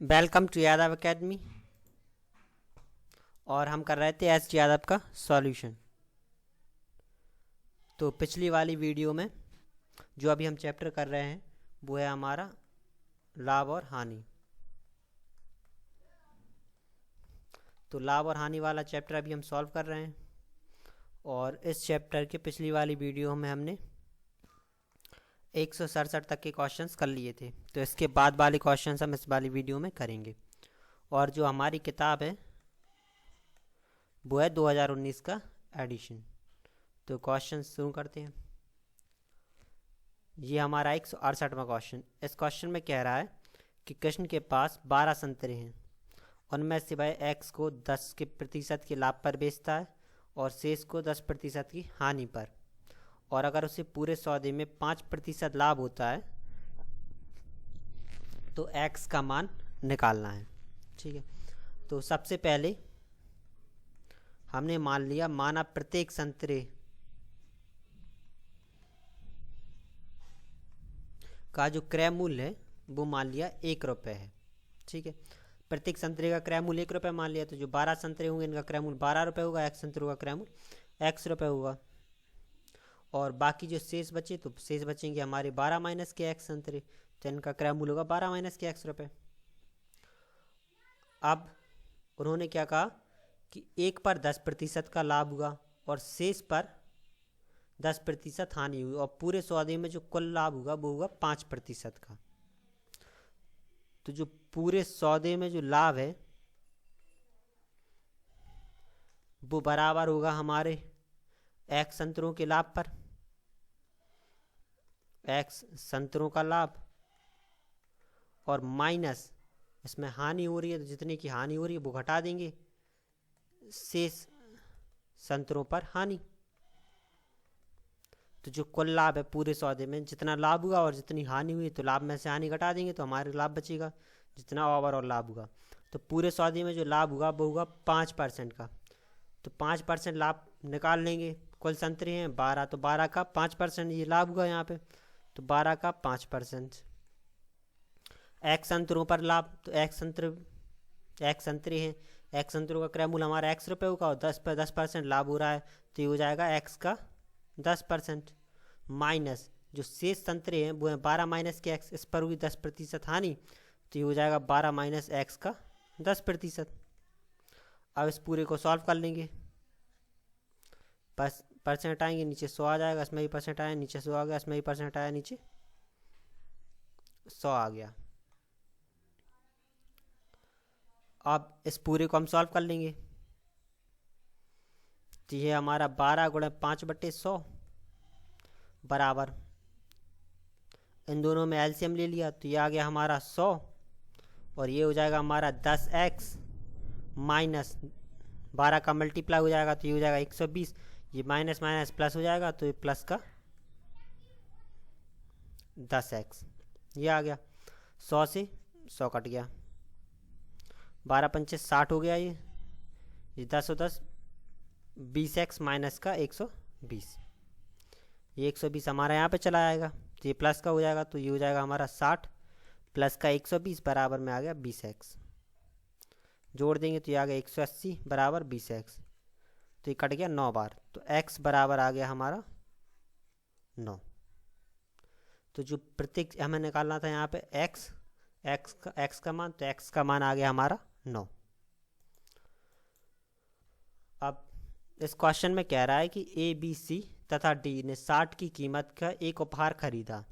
Welcome to Yadav academy. और हम कर रहे थे एस यादव का सॉल्यूशन। तो पिछली वाली वीडियो में जो अभी हम चैप्टर कर रहे हैं वो है हमारा लाभ और हानि। तो लाभ और हानि वाला चैप्टर अभी हम सॉल्व कर रहे हैं। और इस चैप्टर के पिछली वाली वीडियो में हमने 167 तक के क्वेश्चंस कर लिए थे। तो इसके बाद वाले क्वेश्चंस हम इस वाली वीडियो में करेंगे। और जो हमारी किताब है वो है 2019 का एडिशन। तो क्वेश्चन शुरू करते हैं। ये हमारा 168वां क्वेश्चन। इस क्वेश्चन में कह रहा है कि कृष्ण के पास 12 संतरे हैं, उनमें से वह x को 10 के प्रतिशत के लाभ पर बेचता है और शेष को 10% की हानि पर। और अगर उसे पूरे सौदे में 5% लाभ होता है तो x का मान निकालना है। ठीक है, तो सबसे पहले हमने मान लिया, माना प्रत्येक संतरे का जो क्रय मूल्य है वो मान लिया 1 रुपये है। ठीक है, प्रत्येक संतरे का क्रय मूल्य 1 रुपये मान लिया। तो जो 12 संतरे होंगे इनका क्रय मूल्य 12 रुपये होगा, x संतरों का क्रय मूल्य x रुपये होगा। और बाकी जो शेष बचे तो शेष बचेंगे हमारे 12 माइनस के x संतरे, तो इनका क्रय मूल्य होगा 12 माइनस के x रुपये। अब उन्होंने क्या कहा कि एक पर 10% का लाभ हुआ और शेष पर 10% हानि हुई, और पूरे सौदे में जो कुल लाभ होगा वो होगा 5% का। तो जो पूरे सौदे में जो लाभ है वो बराबर होगा हमारे x संतरों के लाभ पर, x संतरों का लाभ, और माइनस इसमें हानि हो रही है तो जितने की हानि हो रही है वो घटा देंगे, शेष संतरों पर हानि। तो जो कुल लाभ है पूरे सौदे में जितना लाभ हुआ और जितनी हानि हुई, तो लाभ में से हानि घटा देंगे तो हमारे लाभ बचेगा जितना ओवरऑल लाभ हुआ। तो पूरे सौदे में जो लाभ हुआ वो होगा 5% का। तो 5% लाभ निकाल लेंगे। कुल संतरे हैं 12, तो 12 का 5% ये लाभ हुआ यहाँ पे, तो 12 का 5%। x संतरों पर लाभ, तो x संतरे हैं, x संतरों का क्रय मूल्य हमारा x रुपये होगा और 10 पर 10% लाभ हो रहा है तो ये हो जाएगा x का 10%, माइनस जो शेष संतरे हैं वो है 12 माइनस के x, इस पर हुई 10% हानि, तो ये हो जाएगा 12 माइनस x का 10%। अब इस पूरे को सॉल्व कर लेंगे। परसेंट आएंगे नीचे 100 आ जाएगा, इसमें भी परसेंट आया नीचे 100 आ गया, इसमें भी परसेंट आया नीचे 100 आ गया। अब इस पूरे को हम सॉल्व कर लेंगे। तो ये हमारा 12 गुणे 5/100 बराबर, इन दोनों में एलसीएम ले लिया तो ये आ गया हमारा 100, और ये हो जाएगा हमारा 10x माइनस 12 का मल्टीप्लाई हो जाएगा तो ये हो जाएगा 120, ये माइनस माइनस प्लस हो जाएगा तो ये प्लस का 10x, ये आ गया। 100 से 100 कट गया, 12 पंचे 60 हो गया, ये 10 और 10 20x माइनस का 120, ये 120 हमारा यहाँ पे चला आएगा तो ये प्लस का हो जाएगा, तो ये हो जाएगा हमारा 60 प्लस का 120 बराबर में आ गया 20x। जोड़ देंगे तो ये आ गया 180 बराबर 20x, तो ये कट गया 9 बार, तो x बराबर आ गया हमारा 9। तो जो प्रत्येक हमें निकालना था यहाँ पे x का मान, तो x का मान आ गया हमारा 9। अब इस क्वेश्चन में कह रहा है कि ए बी सी तथा डी ने 60 की कीमत का एक उपहार खरीदा।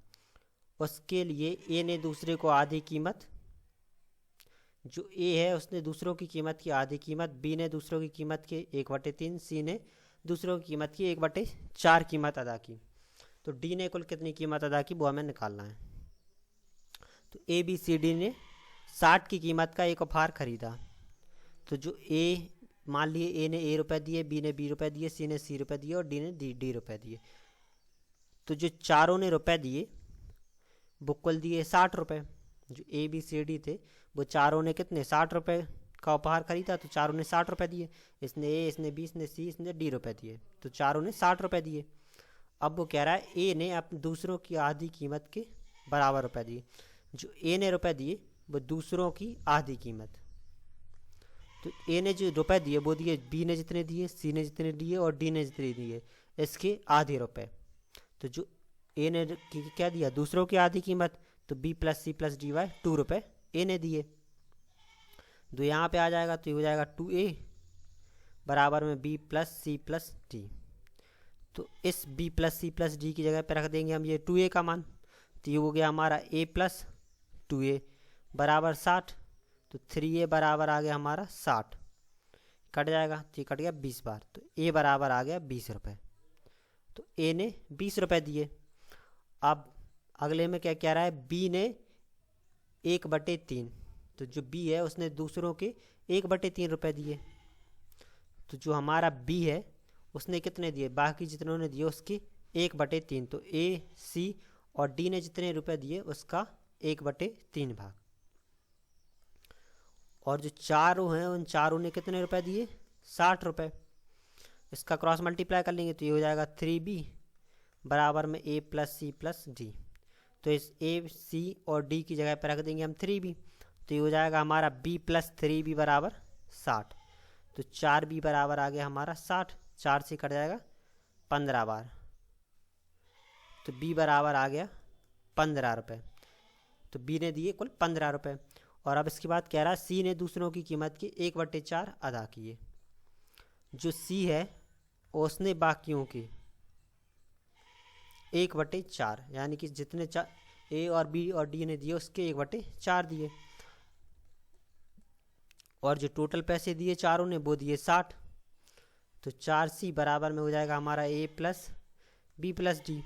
उसके लिए ए ने दूसरे को आधी कीमत, जो ए है उसने दूसरों की कीमत की आधी कीमत, बी ने दूसरों की कीमत के 1/3, सी ने दूसरों की कीमत की 1/4 कीमत अदा की। तो डी ने कुल कितनी कीमत अदा की वो हमें निकालना है। तो ए बी सी डी ने 60 की कीमत का एक उपहार खरीदा। तो जो ए, मान लिए ए ने ए रुपये दिए, बी ने बी रुपये दिए, सी ने सी रुपये दिए और डी ने डी रुपये दिए। तो जो चारों ने रुपये दिए वो कुल दिए 60 रुपये। जो ए बी सी डी थे वो चारों ने कितने 60 रुपये का उपहार खरीदा, तो चारों ने 60 रुपये दिए। इसने ए, इसने बी, इसने सी, इसने डी रुपये दिए, तो चारों ने 60 रुपये दिए। अब वो कह रहा है ए ने अपने दूसरों की आधी कीमत के बराबर रुपये दिए। जो ए ने रुपये दिए वो दूसरों की आधी कीमत। तो ए ने जो रुपए दिए वो दिए, बी ने जितने दिए, सी ने जितने दिए और डी ने जितने दिए, इसके आधे रुपए। तो जो ए ने क्या दिया, दूसरों की आधी कीमत, तो B plus C plus D by 2 रुपये ए ने दिए। तो यहाँ पे आ जाएगा, तो ये हो जाएगा 2a बराबर में B plus C plus D. तो इस B plus C plus D की जगह पे रख देंगे हम ये 2a का मान। तो ये हो गया हमारा a प्लस 2a बराबर 60। तो 3a बराबर आ गया हमारा 60, कट जाएगा, तो ये कट गया 20 बार। तो a बराबर आ गया 20 रुपये। तो a ने 20 रुपये दिए। अब अगले में क्या कह रहा है, b ने 1/3। तो जो b है उसने दूसरों के 1/3 रुपये दिए। तो जो हमारा b है उसने कितने दिए, बाकी जितनों ने दिए उसके 1/3। तो a, c और d ने जितने रुपए दिए उसका 1/3 भाग। और जो चारों हैं उन चारों ने कितने रुपए दिए, 60 रुपये। इसका क्रॉस मल्टीप्लाई कर लेंगे तो ये हो जाएगा 3b बराबर में a plus C plus D. तो इस a, c और d की जगह पर रख देंगे हम 3b। तो ये हो जाएगा हमारा b प्लस 3b बराबर 60। तो 4b बराबर आ गया हमारा 60, 4 से कट जाएगा 15 बार। तो b बराबर आ गया 15 रुपये। तो b ने दिए कुल 15 रुपये। और अब इसके बाद कह रहा है c ने दूसरों की कीमत के 1/4 अदा किए। जो c है उसने बाकियों के 1/4 यानी कि जितने a और b और d ने दिए उसके 1/4 दिए। और जो टोटल पैसे दिए चारों ने वो दिए 60। तो 4c बराबर में हो जाएगा हमारा a plus B plus D.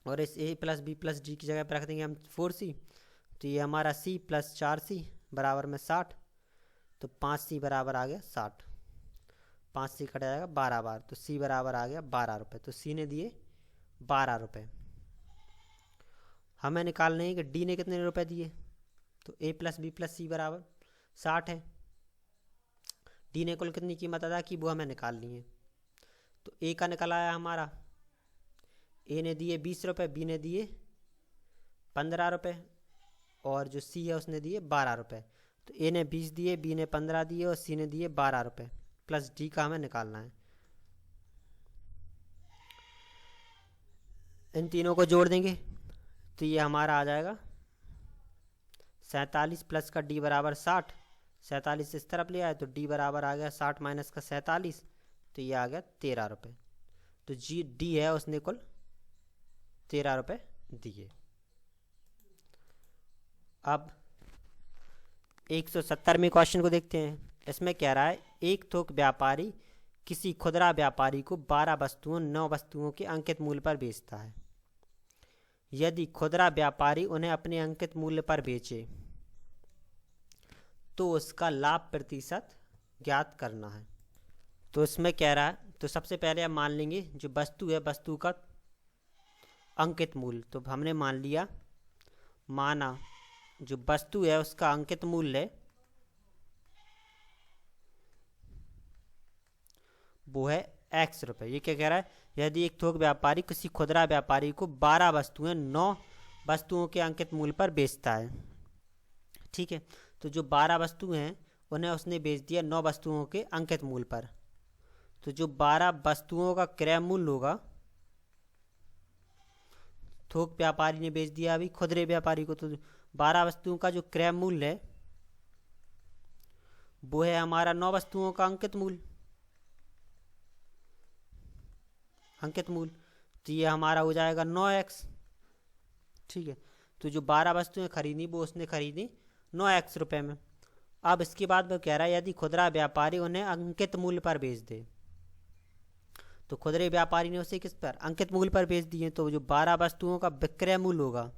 और इस a plus B plus D की जगह पर रख देंगे हम 4c। तो ये हमारा c प्लस 4c बराबर में 60। तो 5c बराबर आ गया 60, 5 से कट जाएगा 12 बार। तो c बराबर आ गया 12 रुपये। तो c ने दिए 12 रुपये। हमें निकालने हैं कि d ने कितने रुपए दिए। तो a प्लस बी प्लस सी बराबर 60 है। d ने कुल कितनी कीमत अदा की वो हमें निकालनी है। तो a का निकल आया हमारा, a ने दिए 20 रुपये, b ने दिए 15 रुपये और जो c है उसने दिए 12 रुपये। तो a ने 20 दिए, b ने 15 दिए और c ने दिए 12 रुपये। प्लस d का हमें निकालना है। इन तीनों को जोड़ देंगे तो ये हमारा आ जाएगा 47 प्लस का d बराबर 60। 47 इस तरफ ले आए तो d बराबर आ गया 60 माइनस का 47। तो ये आ गया 13 रुपये। तो d है उसने कुल 13 रुपये दिए। अब 170वें क्वेश्चन को देखते हैं। इसमें कह रहा है एक थोक व्यापारी किसी खुदरा व्यापारी को 12 वस्तुओं 9 वस्तुओं के अंकित मूल्य पर बेचता है। यदि खुदरा व्यापारी उन्हें अपने अंकित मूल्य पर बेचे तो उसका लाभ प्रतिशत ज्ञात करना है। तो इसमें कह रहा है, तो सबसे पहले हम मान लेंगे जो वस्तु है वस्तु का अंकित मूल्य। तो हमने मान लिया, माना जो वस्तु है उसका अंकित मूल्य वो है x रुपये। ये क्या कह रहा है, यदि एक थोक व्यापारी किसी खुदरा व्यापारी को 12 वस्तुएं 9 वस्तुओं के अंकित मूल्य पर बेचता है। ठीक है, तो जो 12 वस्तुएं हैं उन्हें उसने बेच दिया 9 वस्तुओं के अंकित मूल्य पर। तो जो 12 वस्तुओं का क्रय मूल्य होगा, थोक व्यापारी ने बेच दिया अभी खुदरे व्यापारी को, तो 12 वस्तुओं का जो क्रय मूल्य है वो है हमारा 9 वस्तुओं का अंकित मूल्य। तो ये हमारा हो जाएगा 9x। ठीक है, तो जो 12 वस्तुएं खरीदी वो उसने खरीदी 9x रुपये में। अब इसके बाद वो कह रहा है यदि खुदरा व्यापारी उन्हें अंकित मूल्य पर बेच दे, तो खुदरे व्यापारी ने उसे किस पर, अंकित मूल्य पर बेच दिए। तो जो 12 वस्तुओं का विक्रय मूल्य होगा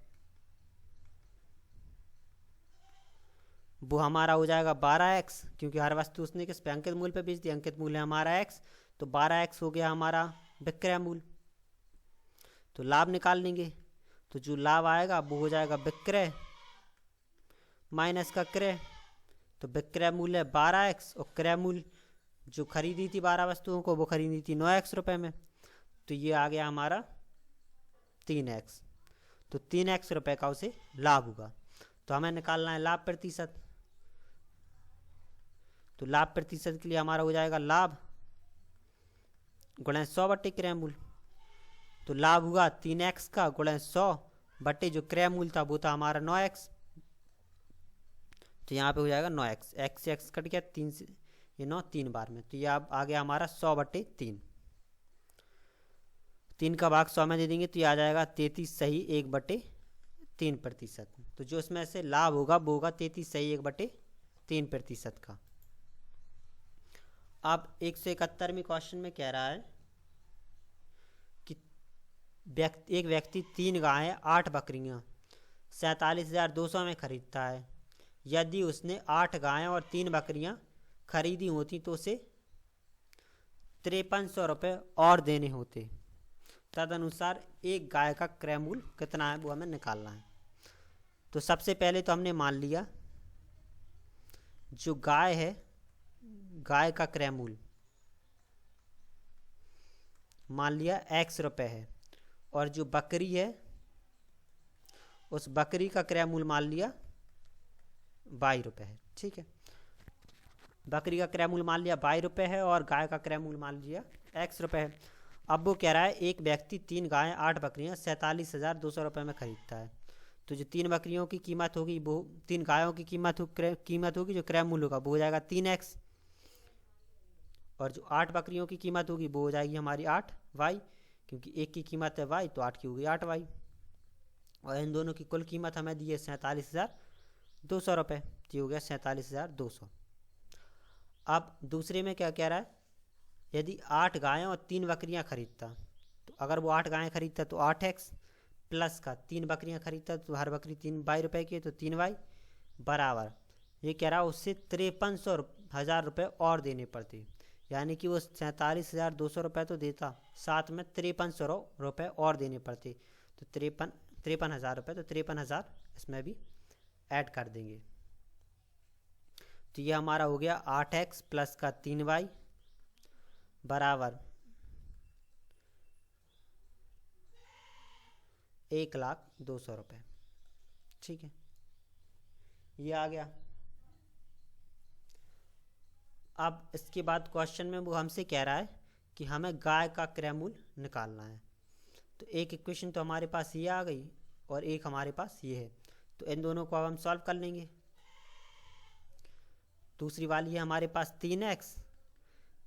वो हमारा हो जाएगा 12x, क्योंकि हर वस्तु उसने किस पे, अंकित मूल्य पर बेच दी। अंकित मूल्य हमारा x, तो 12x हो गया हमारा विक्रय मूल्य। तो लाभ निकाल लेंगे, तो जो लाभ आएगा वो हो जाएगा विक्रय माइनस का क्रय। तो विक्रय मूल्य 12x और क्रय मूल्य जो खरीदी थी 12 वस्तुओं को वो खरीदी थी 9x रुपये में। तो ये आ गया हमारा 3x। तो 3x रुपये का उसे लाभ होगा। तो हमें निकालना है लाभ प्रतिशत। तो लाभ प्रतिशत के लिए हमारा हो जाएगा लाभ गुणा 100 बटे क्रय मूल। तो लाभ हुआ 3x का गुणा 100 बटे जो क्रय मूल था वो था हमारा 9x। तो यहाँ पे हो जाएगा 9x, x से x कट गया, 3 से ये 9 3 बार में, तो ये अब आ गया हमारा 100 बटे 3। 3 का भाग 100 में दे देंगे तो ये आ जाएगा 33 सही 1 बटे 3%। तो जो इसमें से लाभ होगा वो होगा 33 सही 1 बटे 3% का। अब 171वें क्वेश्चन में कह रहा है कि एक व्यक्ति 3 गायें 8 बकरियां 47,200 में खरीदता है। यदि उसने 8 गायें और 3 बकरियां खरीदी होती तो उसे 5300 रुपये और देने होते। तदनुसार एक गाय का क्रय मूल्य कितना है वो हमें निकालना है। तो सबसे पहले तो हमने मान लिया जो गाय है, गाय का क्रय मूल्य मान लिया x रुपये है, और जो बकरी है उस बकरी का क्रय मूल्य मान लिया y रुपये है। ठीक है, बकरी का क्रय मूल्य मान लिया y रुपये है और गाय का क्रय मूल्य मान लिया x रुपये है। अब वो कह रहा है एक व्यक्ति 3 गायें 8 बकरियां 47,200 रुपये में खरीदता है। तो जो 3 बकरियों की कीमत होगी वो 3 गायों की कीमत होगी जो क्रय मूल्य होगा वो हो जाएगा 3x, और जो 8 बकरियों की कीमत होगी वो हो जाएगी हमारी 8y, क्योंकि एक की कीमत है y तो 8 की होगी 8y, और इन दोनों की कुल कीमत हमें दी है 47,200 रुपये, तो ये हो गया 47,200। अब दूसरे में क्या कह रहा है, यदि 8 गायें और 3 बकरियां खरीदता, तो अगर वो 8 गायें खरीदता तो 8x प्लस का 3 बकरियां खरीदता तो हर बकरी 3y रुपये की है तो 3y बराबर, ये कह रहा है उससे 53,000 रुपये और देने पड़ते। यानी कि वो 47,200 रुपये तो देता, साथ में 5300 रुपये और देने पड़ते, तो 53,000 रुपये, तो 53,000 इसमें भी ऐड कर देंगे। तो ये हमारा हो गया 8x प्लस का 3y बराबर 1,02,000 रुपये। ठीक है, ये आ गया। अब इसके बाद क्वेश्चन में वो हमसे कह रहा है कि हमें गाय का क्रय मूल्य निकालना है। तो एक इक्वेशन तो हमारे पास ये आ गई और एक हमारे पास ये है, तो इन दोनों को अब हम सॉल्व कर लेंगे। दूसरी वाली है हमारे पास 3x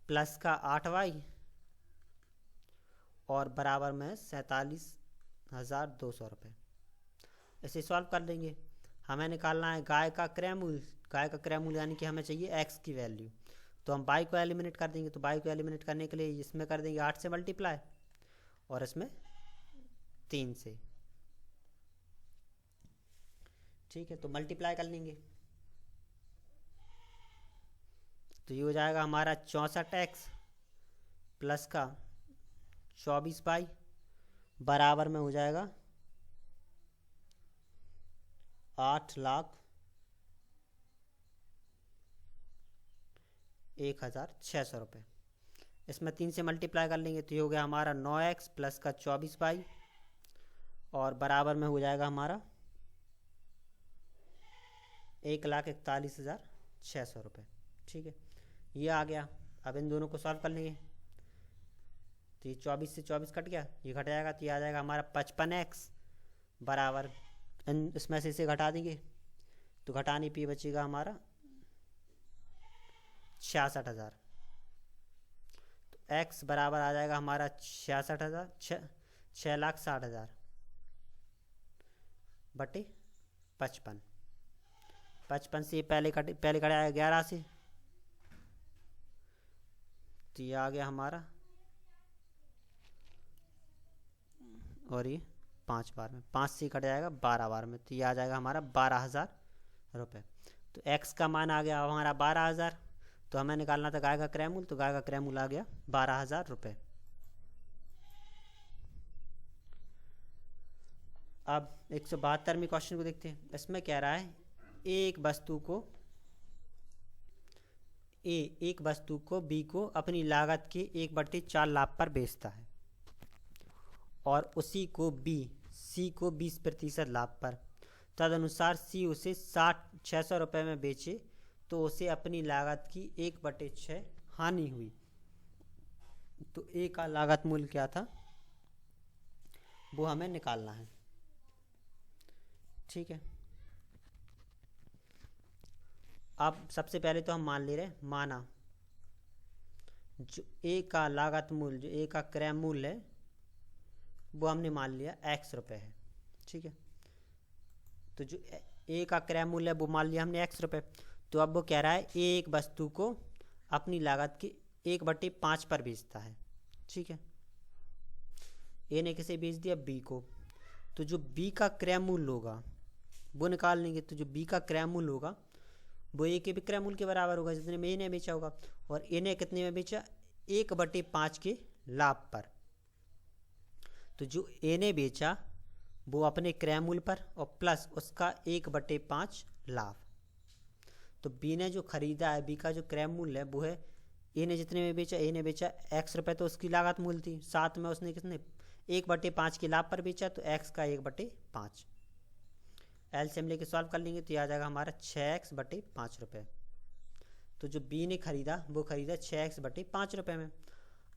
प्लस का 8y और बराबर में 47,200 रुपये। इसे सॉल्व कर लेंगे। हमें निकालना है गाय का क्रय मूल्य। गाय का क्रय मूल्य यानी कि हमें चाहिए x की वैल्यू, तो हम y को एलिमिनेट कर देंगे। तो y को एलिमिनेट करने के लिए इसमें कर देंगे 8 से मल्टीप्लाई और इसमें 3 से। ठीक है, तो मल्टीप्लाई कर लेंगे तो ये हो जाएगा हमारा 64x प्लस का 24y बराबर में हो जाएगा 8,01,600 रुपये। इसमें 3 से मल्टीप्लाई कर लेंगे तो ये हो गया हमारा 9x प्लस का 24y और बराबर में हो जाएगा हमारा 1,41,600 रुपये। ठीक है, ये आ गया। अब इन दोनों को सॉल्व कर लेंगे तो ये 24 से 24 कट गया, ये घट जाएगा तो ये आ जाएगा हमारा 55x बराबर, इसमें से इसे घटा देंगे तो घटाने पे बचेगा हमारा 66,000। तो x बराबर आ जाएगा हमारा 66,000 6,60,000 बटे 55। 55 से पहले कटाया 11 से, तो ये आ गया हमारा, और ये 5 बार में, 5 से कट जाएगा 12 बार में, तो ये आ जाएगा हमारा 12,000 रुपये। तो x का मान आ गया हमारा 12,000, तो हमें निकालना था गाय का क्रय मूल्य, तो गाय का क्रय मूल्य आ गया 12,000 रुपये। अब 172वें क्वेश्चन को देखते हैं। इसमें कह रहा है एक वस्तु को B को अपनी लागत के 1/4 लाभ पर बेचता है और उसी को B C को 20% लाभ पर। तदनुसार सी उसे 600 रुपये में बेचे तो उसे अपनी लागत की 1/6 हानि हुई। तो ए का लागत मूल्य क्या था वो हमें निकालना है। ठीक है, अब सबसे पहले तो हम मान ले रहे हैं, माना जो ए का लागत मूल्य, जो ए का क्रय मूल्य है वो हमने मान लिया x रुपये है। ठीक है, तो जो ए का क्रय मूल्य है वो मान लिया हमने x रुपये। तो अब वो कह रहा है ए एक वस्तु को अपनी लागत के 1/5 पर बेचता है। ठीक है, ए ने किसे बेच दिया, बी को। तो जो बी का क्रय मूल्य होगा वो निकाल लेंगे। तो जो बी का क्रय मूल्य होगा वो ए के विक्रय मूल्य के बराबर होगा जितने में ए ने बेचा होगा। और ए ने कितने में बेचा, 1/5 के लाभ पर। तो जो ए ने बेचा वो अपने क्रय मूल्य पर और प्लस उसका 1/5 लाभ। तो बी ने जो खरीदा है, बी का जो क्रय मूल्य है वो है, ए ने जितने में बेचा, ए ने बेचा x रुपये तो उसकी लागत मूल्य थी, साथ में उसने कितने 1/5 के लाभ पर बेचा तो x का 1/5। एलसीएम लेके सॉल्व कर लेंगे तो आ जाएगा हमारा 6x/5 रुपये। तो जो बी ने खरीदा वो खरीदा 6x/5 रुपये में।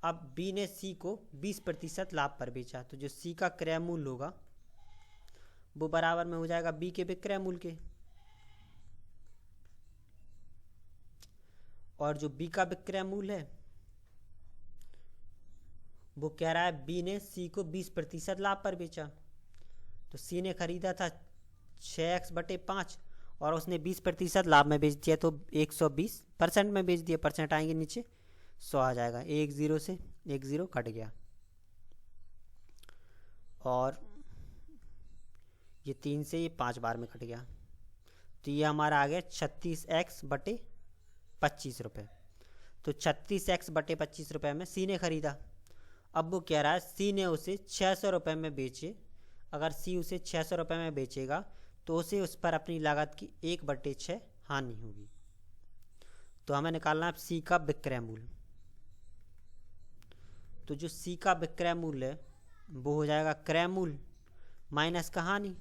अब बी ने सी को 20% लाभ पर बेचा तो जो सी का क्रय मूल्य होगा वो बराबर में हो जाएगा बी के विक्रय मूल्य के। और जो बी का विक्रय मूल्य है वो कह रहा है बी ने सी को 20% लाभ पर बेचा। तो सी ने खरीदा था 6x/5 और उसने 20% लाभ में बेच दिया तो 120% में बेच दिया। परसेंट आएंगे नीचे 100 आ जाएगा, 1 0 से 1 0 कट गया और ये 3 से ये 5 बार में कट गया। तो ये हमारा आ गया 36x/25 रुपये। तो 36x/25 रुपये में सी ने खरीदा। अब वो कह रहा है सी ने उसे 600 रुपये में बेचे। अगर सी उसे 600 रुपये में बेचेगा तो उसे उस पर अपनी लागत की 1/6 हानि होगी। तो हमें निकालना है सी का विक्रय मूल्य। तो जो सी का विक्रय मूल्य है वो हो जाएगा क्रय मूल्य माइनस का हानि,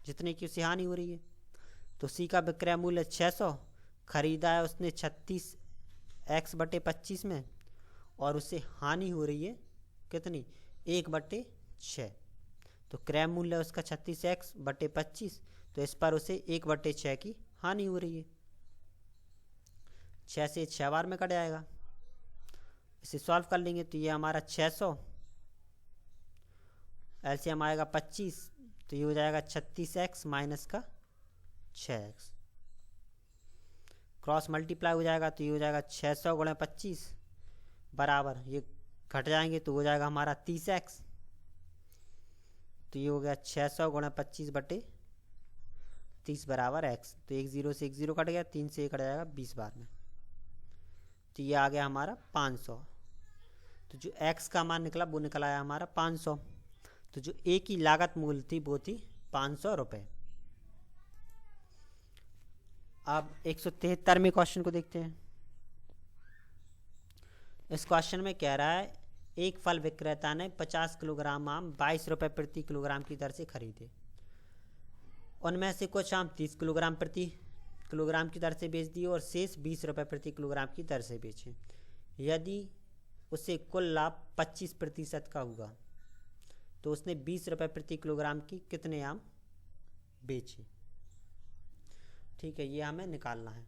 जितने की उसे हानि हो रही है। तो सी का विक्रय मूल्य 600, खरीदा है उसने 36x/25 में और उसे हानि हो रही है कितनी, 1/6। तो क्रय मूल्य है उसका 36x/25, तो इस पर उसे 1/6 की हानि हो रही है। 6 से 6 बार में कट जाएगा। इसे सॉल्व कर लेंगे तो ये हमारा 600, एलसीएम आएगा 25, तो ये हो जाएगा 36x माइनस का 6x। क्रॉस मल्टीप्लाई हो जाएगा तो ये हो जाएगा 600 × 25 बराबर, ये घट जाएंगे तो हो जाएगा हमारा 30x। तो ये हो गया 600 × 25/30 बराबर x। तो 1 0 से 1 0 कट गया, 3 से 1 कट जाएगा 20 बार में। तो ये आ गया हमारा 500। तो जो x का मान निकला वो निकला है हमारा 500। तो जो a की लागत मूल्य थी वो थी 500 रुपये। अब 173वें क्वेश्चन को देखते हैं। इस क्वेश्चन में कह रहा है एक फल विक्रेता ने 50 किलोग्राम आम 22 रुपये प्रति किलोग्राम की दर से खरीदे। उनमें से कुछ आम 30 किलोग्राम प्रति किलोग्राम की दर से बेच दिए और शेष 20 रुपये प्रति किलोग्राम की दर से बेचे। यदि उसे कुल लाभ 25% का हुआ तो उसने 20 रुपये प्रति किलोग्राम की कितने आम बेचे। ठीक है, ये हमें निकालना है।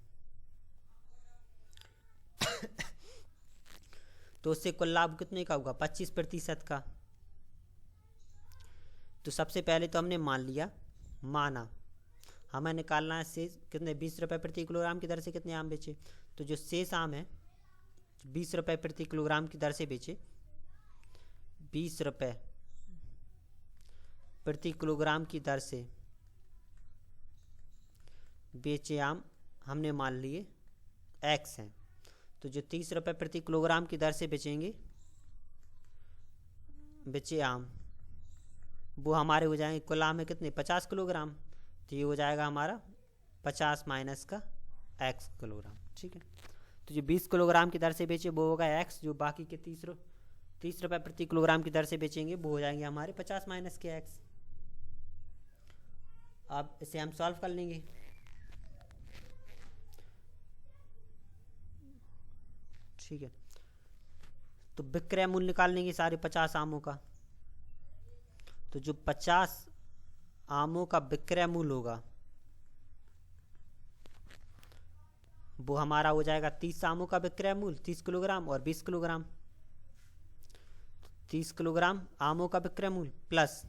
तो उससे कुल लाभ कितने का होगा, 25% का। तो सबसे पहले तो हमने मान लिया, माना हमें निकालना है शेष कितने, 20 रुपये प्रति किलोग्राम की दर से कितने आम बेचे। तो जो शेष आम है 20 रुपये प्रति किलोग्राम की दर से बेचे, 20 रुपये प्रति किलोग्राम की दर से बेचे आम हमने मान लिए x हैं। तो जो 30 रुपये प्रति किलोग्राम की दर से बेचेंगे बेचे आम वो हमारे हो जाएंगे, कुल आम है कितने 50 किलोग्राम। तो ये हो जाएगा हमारा 50 माइनस का x किलोग्राम। ठीक है, तो जो 20 किलोग्राम की दर से बेचे वो होगा x, जो बाकी के 30 रुपये प्रति किलोग्राम की दर से बेचेंगे वो हो जाएंगे हमारे 50 माइनस के x। अब इसे हम सॉल्व कर लेंगे। ठीक है, तो विक्रय मूल्य निकाल लेंगे सारे 50 आमों का। तो जो 50 आमों का विक्रय मूल्य होगा वो हमारा हो जाएगा 30 आमों का विक्रय मूल्य 30 किलोग्राम और 20 किलोग्राम। 30 किलोग्राम आमों का विक्रय मूल्य प्लस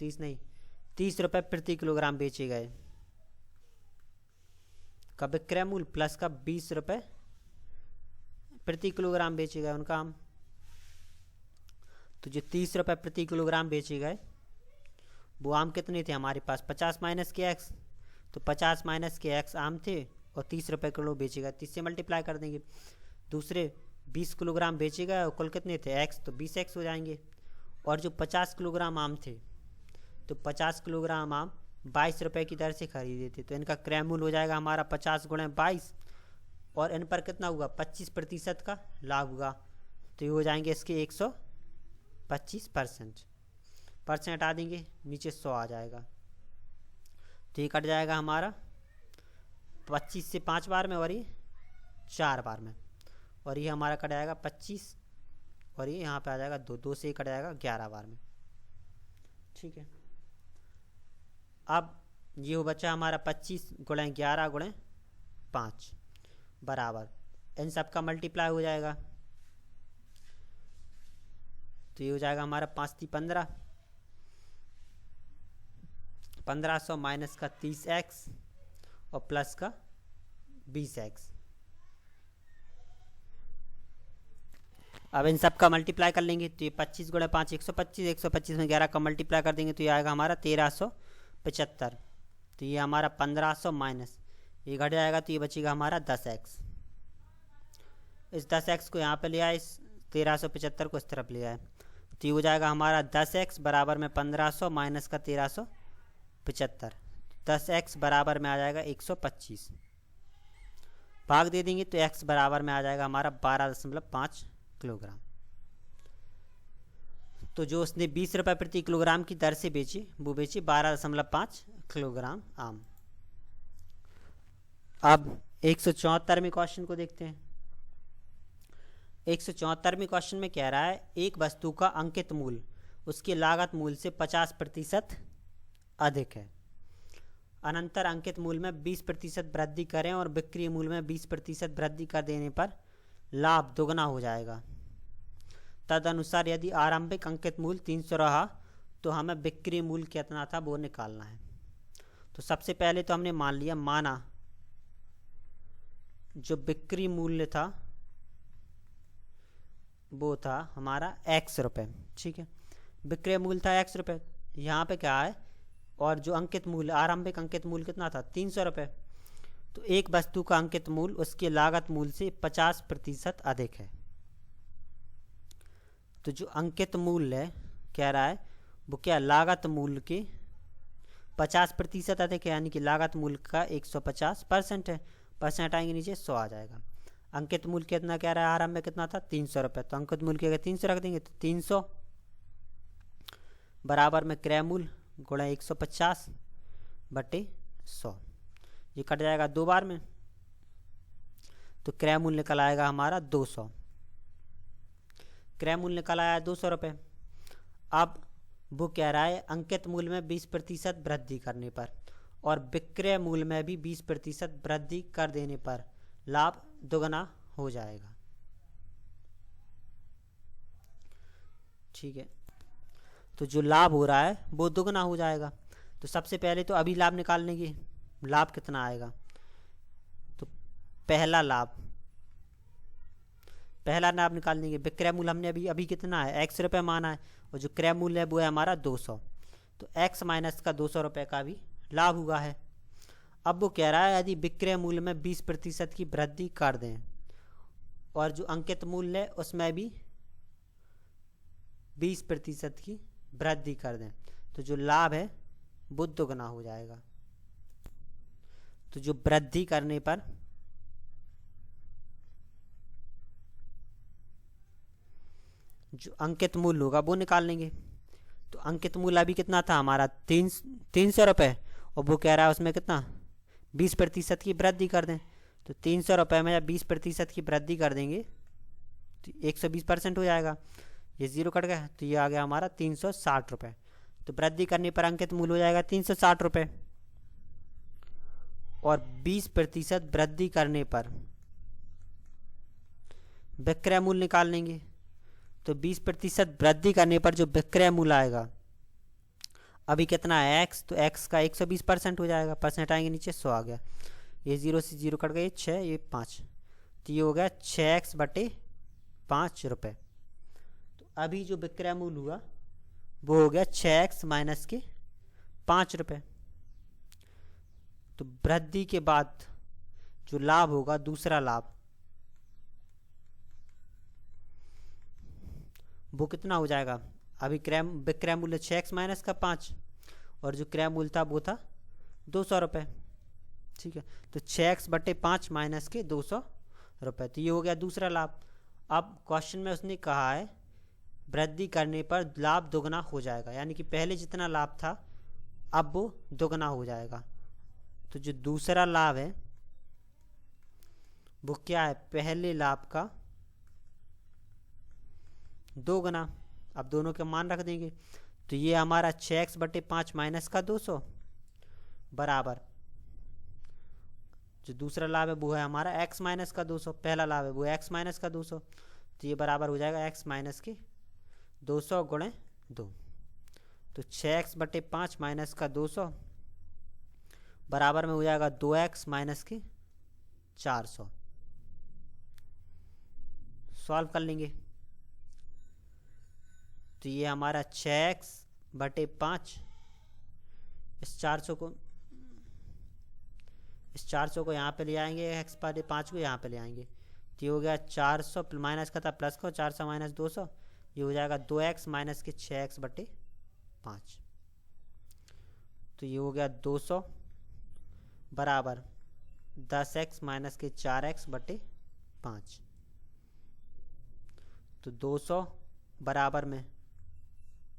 30 रुपये प्रति किलोग्राम बेचे गए का विक्रय मूल्य प्लस का 20 रुपये प्रति किलोग्राम बेचे गए उनका आम। तो जो 30 रुपये प्रति किलोग्राम बेचे गए वो आम कितने थे हमारे पास 50 माइनस के एक्स। तो 50 माइनस के एक्स आम थे और 30 रुपये किलो बेचे गए, 30 से मल्टीप्लाई कर देंगे। दूसरे 20 किलोग्राम बेचे गए और कुल कितने थे एक्स, तो 20 एक्स हो जाएंगे। और जो 50 किलोग्राम आम थे तो 50 किलोग्राम आम 22 रुपये की दर से खरीदे थे। तो इनका क्रय मूल्य हो जाएगा हमारा 50 गुणे 22 और इन पर कितना हुआ 25% का लाभ हुआ। तो ये हो जाएंगे इसके 125%। परसेंट हटा देंगे नीचे 100 आ जाएगा। तो ये कट जाएगा हमारा 25 से 5 बार में और ये 4 बार में, और ये हमारा कट जाएगा 25 और ये यहाँ पे आ जाएगा 2 से कट जाएगा 11 बार में। ठीक है, अब ये हो बचा हमारा 25 गुणे 11 गुणे 5 बराबर इन सब का मल्टीप्लाई हो जाएगा। तो ये हो जाएगा हमारा 5 × 15 1500 माइनस का 30x और प्लस का 20x। अब इन सब का मल्टीप्लाई कर लेंगे तो ये 25 गुणे 5 125, 125 में 11 का मल्टीप्लाई कर देंगे तो ये आएगा हमारा 1375। तो ये हमारा 1500 माइनस ये घट जाएगा तो ये बचेगा हमारा 10x। इस 10x को यहाँ पे ले आए, इस 1375 को इस तरफ ले आए तो ये हो जाएगा हमारा 10x बराबर में 1500 माइनस का 1375। 10x बराबर में आ जाएगा 125, भाग दे देंगे तो x बराबर में आ जाएगा हमारा 12.5 किलोग्राम। तो जो उसने 20 रुपये प्रति किलोग्राम की दर से बेची वो बेची 12.5 किलोग्राम आम। अब 174वें क्वेश्चन को देखते हैं। 174वें क्वेश्चन में कह रहा है एक वस्तु का अंकित मूल्य उसके लागत मूल्य से 50% अधिक है। अनंतर अंकित मूल्य में 20% वृद्धि करें और बिक्री मूल्य में 20% वृद्धि कर देने पर लाभ दोगुना हो जाएगा। तदनुसार यदि आरंभिक अंकित मूल्य 300 रहा तो हमें बिक्री मूल्य कितना था वो निकालना है। तो सबसे पहले तो हमने मान लिया, माना जो बिक्री मूल्य था वो था हमारा x रुपये। ठीक है, विक्रय मूल्य था x रुपये, यहाँ पे क्या है और जो अंकित मूल्य आरंभिक अंकित मूल्य कितना था 300 रुपये। तो एक वस्तु का अंकित मूल्य उसके लागत मूल्य से 50% अधिक है। तो जो अंकित मूल्य है कह रहा है वो क्या लागत मूल्य के 50% अधिक है, यानी कि लागत मूल्य का 150% है। परसेंट आएंगे नीचे 100 आ जाएगा। अंकित मूल्य कितना कह रहा है आरंभ में कितना था 300 रुपये, तो अंकित मूल्य के अगर 300 रख देंगे तो 300 बराबर में क्रय मूल्य गुणा 150 बटे 100। ये कट जाएगा 2 बार में तो क्रय मूल्य निकल आएगा हमारा 200। क्रय मूल्य निकल आया 200 रुपये। अब वो कह रहा है अंकित मूल्य में 20% वृद्धि करने पर और विक्रय मूल्य में भी 20% वृद्धि कर देने पर लाभ दोगुना हो जाएगा। ठीक है, तो जो लाभ हो रहा है वो दोगुना हो जाएगा। तो सबसे पहले तो अभी लाभ निकाल लेंगे, लाभ कितना आएगा। तो पहला लाभ निकाल देंगे। विक्रय मूल्य हमने अभी कितना है x रुपये माना है और जो क्रय मूल्य है वो है हमारा 200। तो x माइनस का 200 रुपये का भी लाभ हुआ है। अब वो कह रहा है यदि विक्रय मूल्य में 20% की वृद्धि कर दें और जो अंकित मूल्य है उसमें भी 20% की वृद्धि कर दें तो जो लाभ है वो दोगुना हो जाएगा। तो जो वृद्धि करने पर जो अंकित मूल्य होगा वो निकाल लेंगे। तो अंकित मूल्य अभी कितना था हमारा 300 रुपये, और वो कह रहा है उसमें कितना 20% की वृद्धि कर दें। तो 300 रुपये में जब 20% की वृद्धि कर देंगे तो 120% हो जाएगा। ये जीरो कट गया तो ये आ गया हमारा 360 रुपये। तो वृद्धि करने पर अंकित मूल्य हो जाएगा 360 रुपये, और 20% वृद्धि करने पर विक्रय मूल्य निकाल लेंगे। तो 20% वृद्धि करने पर जो विक्रय मूल्य आएगा अभी कितना है x, तो x का 120% हो जाएगा, परसेंट आएंगे नीचे 100 आ गया। ये 0 से 0 कट गए 6, ये 5, तो ये हो गया 6x/5 रुपये। तो अभी जो विक्रय मूल्य हुआ वो हो गया 6x माइनस के 5 रुपये। तो वृद्धि के बाद जो लाभ होगा, दूसरा लाभ, वो कितना हो जाएगा। अभी विक्रय मूल्य 6x माइनस का 5, और जो क्रय मूल्य था वो था 200 रुपये। ठीक है, तो 6x/5 माइनस के 200 रुपये, तो ये हो गया दूसरा लाभ। अब क्वेश्चन में उसने कहा है वृद्धि करने पर लाभ दोगुना हो जाएगा, यानी कि पहले जितना लाभ था अब वो दोगुना हो जाएगा। तो जो दूसरा लाभ है वो क्या है, पहले लाभ का दोगुना। अब दोनों के मान रख देंगे, तो ये हमारा 6x/5 माइनस का 200 बराबर, जो दूसरा लाभ है वो है हमारा x माइनस का 200, पहला लाभ है वो x माइनस का 200, तो ये बराबर हो जाएगा x माइनस के 200 गुणे 2। तो 6x/5 माइनस का 200 बराबर में हो जाएगा 2x माइनस के 400। सॉल्व कर लेंगे तो ये हमारा 6x/5, इस 400 को यहाँ पे ले आएंगे, x/5 को यहाँ पे ले आएंगे, तो ये हो गया 400 माइनस का था प्लस को, 400 माइनस 200, ये हो जाएगा 2x माइनस के 6x/5। तो ये हो गया 200 बराबर 10x माइनस के 4x/5। तो 200 बराबर में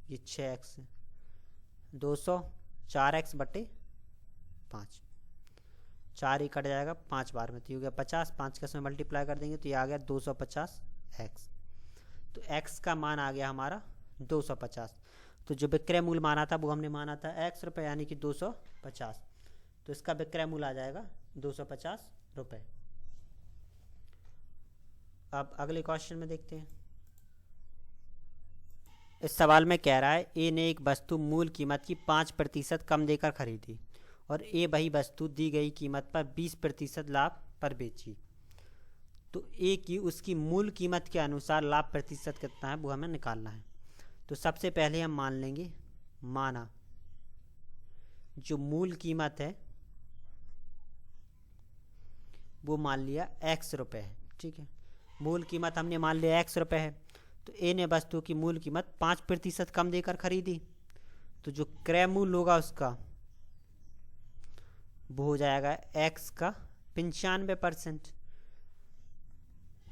ये 6x, 200 4x/5, 4 ही कट जाएगा 5 बार में, तो ये हो गया 50, 5 का इसमें मल्टीप्लाई कर देंगे तो ये आ गया 250x। तो x का मान आ गया हमारा 250। तो जो विक्रय मूल्य माना था वो हमने माना था x रुपये, यानी कि 250, तो इसका विक्रय मूल्य आ जाएगा 250 रुपये। अब अगले क्वेश्चन में देखते हैं। इस सवाल में कह रहा है ए ने एक वस्तु मूल कीमत की 5% कम देकर खरीदी और ए वही वस्तु दी गई कीमत पर 20% लाभ पर बेची। तो ए की उसकी मूल कीमत के अनुसार लाभ प्रतिशत कितना है वो हमें निकालना है। तो सबसे पहले हम मान लेंगे, माना जो मूल कीमत है वो मान लिया x रुपये है। ठीक है, मूल कीमत हमने मान लिया x रुपये है। तो ए ने वस्तु की मूल कीमत 5% कम देकर खरीदी, तो जो क्रय मूल्य होगा उसका वो हो जाएगा x का 95%।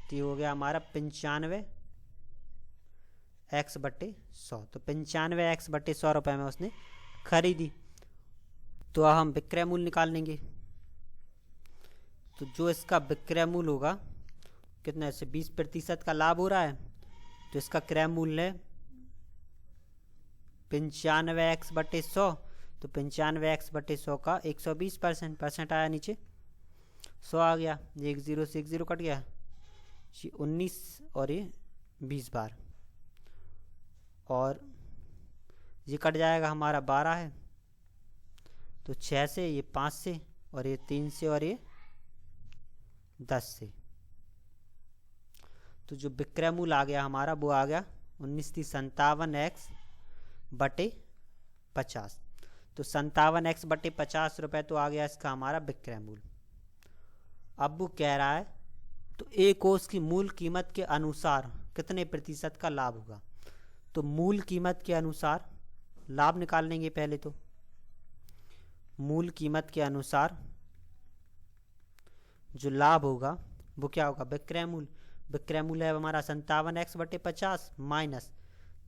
तो ये हो गया हमारा 95x/100। तो 95x/100 रुपये में उसने खरीदी। तो अब हम विक्रय मूल्य निकाल लेंगे। तो जो इसका विक्रय मूल्य होगा कितना से 20% का लाभ हो रहा है, तो इसका क्रय मूल्य है 95x/100। तो 95x/100 का 120%, परसेंट आया नीचे 100 आ गया, ये 1 0 से 1 0 कट गया, ये 19 और ये 20 बार, और ये कट जाएगा हमारा 12 है, तो 6 से, ये 5 से, और ये 3 से, और ये 10 से। तो जो विक्रय मूल्य आ गया हमारा वो आ गया 19,57x/50। तो 57x/50 रुपये तो आ गया इसका हमारा विक्रय मूल्य। अब वो कह रहा है तो ए को उसकी मूल कीमत के अनुसार कितने प्रतिशत का लाभ होगा। तो मूल कीमत के अनुसार लाभ निकाल लेंगे पहले। तो मूल कीमत के अनुसार जो लाभ होगा वो क्या होगा, विक्रय मूल्य। विक्रय मूल्य है हमारा 57x/50 माइनस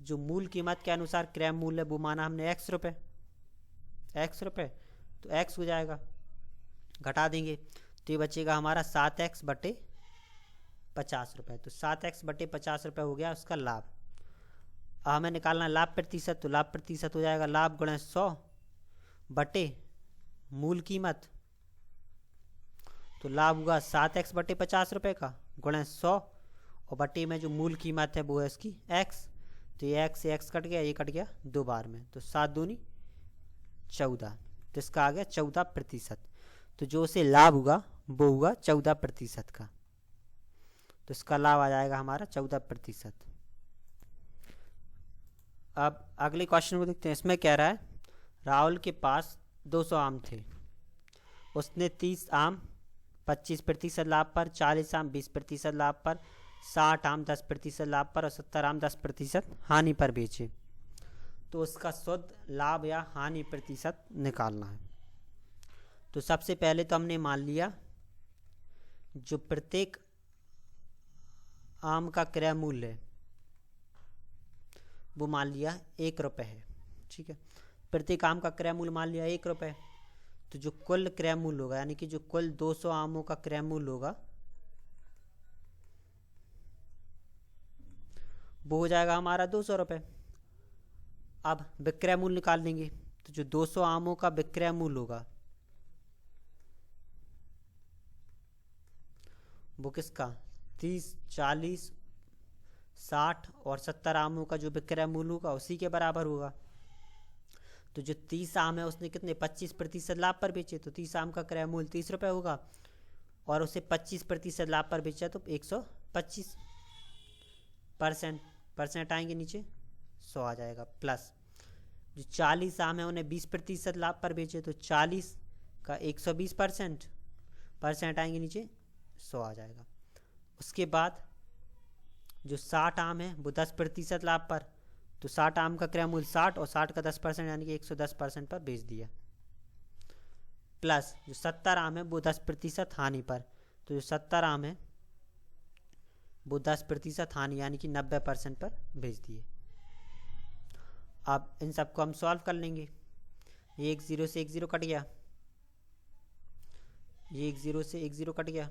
जो मूल कीमत के अनुसार क्रय मूल्य वो माना हमने x रुपये, तो x हो जाएगा, घटा देंगे तो ये बचेगा हमारा 7x बटे 50 रुपये। तो 7x बटे 50 रुपये हो गया उसका लाभ। अब हमें निकालना है लाभ प्रतिशत, तो लाभ प्रतिशत हो जाएगा लाभ गुणा 100 बटे मूल कीमत, तो लाभ होगा 7x बटे 50 रुपये का गुणा 100 और बटे में जो मूल कीमत है वो है इसकी x, तो ये x से x कट गया, ये कट गया 2 बार में, तो 7 दूनी 14, तो इसका आ गया 14%। तो जो से लाभ होगा वो होगा 14% का, तो इसका लाभ आ जाएगा हमारा 14%। अब अगले क्वेश्चन को देखते हैं। इसमें कह रहा है राहुल के पास 200 आम थे, उसने 30 आम 25% लाभ पर, 40 आम 20% लाभ पर, 60 आम 10% लाभ पर और 70 आम 10% हानि पर बेचे। तो उसका शुद्ध लाभ या हानि प्रतिशत निकालना है। तो सबसे पहले तो हमने मान लिया जो प्रत्येक आम का क्रय मूल्य है वो मान लिया 1 रुपये है, ठीक है। प्रत्येक आम का क्रय मूल्य मान लिया 1 रुपये, तो जो कुल क्रय मूल्य होगा यानी कि जो कुल 200 आमों का क्रय मूल्य होगा वो हो जाएगा हमारा 200 रुपये। अब विक्रय मूल्य निकाल लेंगे, तो जो 200 आमों का विक्रय मूल्य होगा वो किसका 30, 40, 60 और 70 आमों का जो विक्रय मूल्य होगा उसी के बराबर होगा। तो जो 30 आम है उसने कितने 25% लाभ पर बेचे, तो 30 आम का क्रय मूल्य 30 रुपये होगा और उसे 25% लाभ पर बेचा तो 125% आएंगे नीचे 100 आ जाएगा, प्लस जो 40 आम है उन्हें 20% लाभ पर बेचे तो 40 का 120% आएंगे नीचे 100 आ जाएगा। उसके बाद जो 60 आम है वो 10% लाभ पर, तो 60 आम का क्रय मूल्य 60 और 60 का 10% यानी कि 110% पर बेच दिया, प्लस जो 70 आम है वो 10% हानि पर, तो जो 70 आम है वो 10% हानि यानी कि 90% पर बेच दिए। अब इन सबको हम सॉल्व कर लेंगे। ये 1 0 से 1 0 कट गया, ये 1 0 से 1 0 कट गया,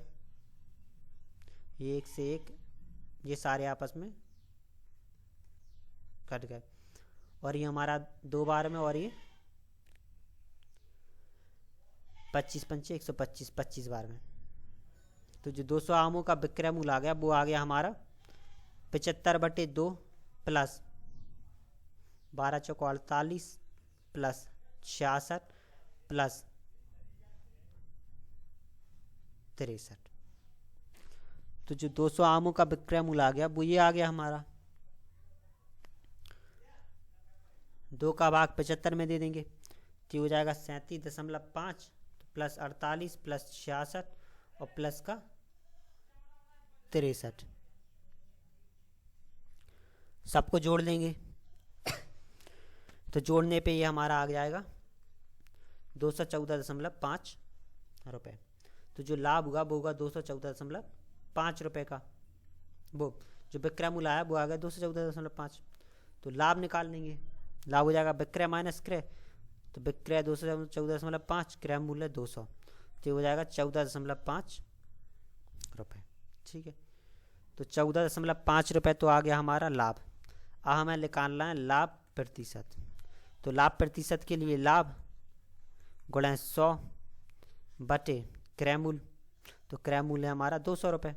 ये 1 से 1, ये सारे आपस में कट गए और ये हमारा 2 बार में, और ये 25 पंचे 125 25 बार में। तो जो 200 आमों का विक्रय मूल्य आ गया वो आ गया हमारा 75/2 प्लस 12 चौको 48 प्लस 66 प्लस 63। तो जो 200 आमों का विक्रय मूल्य आ गया वो ये आ गया हमारा, 2 का भाग 75 में दे देंगे तो हो जाएगा 37.5 प्लस 48 प्लस 66 और प्लस का 63, सबको जोड़ लेंगे तो जोड़ने पे ये हमारा आ जाएगा 214.5 रुपये। तो जो लाभ होगा वो होगा 214.5 रुपये का, वो जो विक्रय मूल्य आया वो आ गया 214.5। तो लाभ निकाल लेंगे, लाभ हो जाएगा विक्रय माइनस क्रय, तो विक्रय 214.5, क्रय मूल्य 200, तो हो जाएगा 14.5 रुपये, ठीक है। तो 14.5 रुपये तो आ गया हमारा लाभ। अब हमें निकालना है लाभ प्रतिशत। तो लाभ प्रतिशत के लिए लाभ गुणा 100 बटे क्रय मूल्य, तो क्रय मूल्य हमारा 200 रुपये,